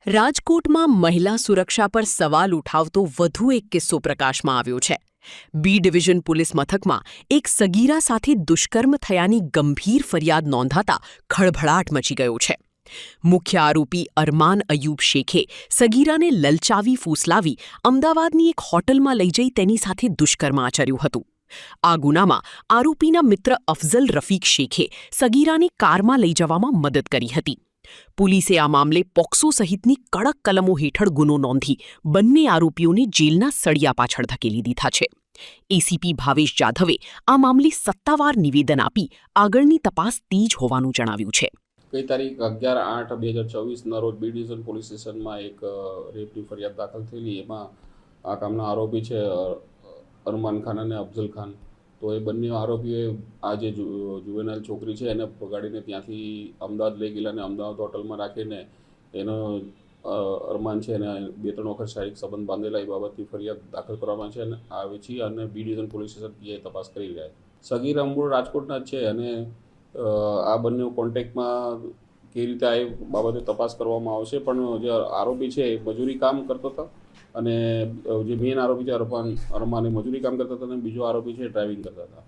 રાજકોટમાં મહિલા સુરક્ષા પર સવાલ ઉઠાવતો વધુ એક કિસ્સો પ્રકાશમાં આવ્યો છે। બી ડિવિઝન પોલીસ મથકમાં એક સગીરા સાથે દુષ્કર્મ થયાની ગંભીર ફરિયાદ નોંધાતા ખળભળાટ મચી ગયો છે। મુખ્ય આરોપી અરમાન અયુબ શેખે સગીરાને લલચાવી ફૂસલાવી અમદાવાદની એક હોટલમાં લઈ જઈ તેની સાથે દુષ્કર્મ આચર્યું હતું। આ ગુનામાં આરોપીના મિત્ર અફઝલ રફીક શેખે સગીરાને કારમાં લઈ જવામાં મદદ કરી હતી। પોલીસે આ મામલે પોક્સો સહિતની કડક કલમો હેઠળ ગુનો નોંધી બંને આરોપીઓને જેલના સળિયા પાછળ ધકેલી દીધા છે। એસીપી ભાવેશ જાધવે આ મામલે સત્તાવાર નિવેદન આપી આગળની તપાસ તેજ હોવાનું જણાવ્યું છે। ગઈ તારીખ 11/8/2024ના રોજ બી ડિવિઝન પોલીસ સ્ટેશનમાં એક રેપની ફરિયાદ દાખલ થયેલી। એમાં આ કામના આરોપી છે અરમાન ખાન અને અફઝલ ખાન। તો એ બંને આરોપીઓએ આ જે જુવેનાઇલ છોકરી છે એને પકડીને ત્યાંથી અમદાવાદ લઈ ગયેલા અને અમદાવાદ હોટલમાં રાખીને એનો અરમાન છે એને 2-3 વખત શારીરિક સંબંધ બાંધેલા એ બાબતની ફરિયાદ દાખલ કરવામાં છે અને આવે છે અને B division police station PI તપાસ કરી રહ્યા છે। સગીરા મૂળ રાજકોટના જ છે અને આ બંને કોન્ટેક્ટમાં કેવી રીતે આ બાબતે તપાસ કરવામાં આવશે। પણ જે આરોપી છે એ મજૂરી કામ કરતો હતો અને જે મેઇન આરોપી છે અરમાન એ મજૂરી કામ કરતા હતા અને બીજો આરોપી છે ડ્રાઇવિંગ કરતા હતા।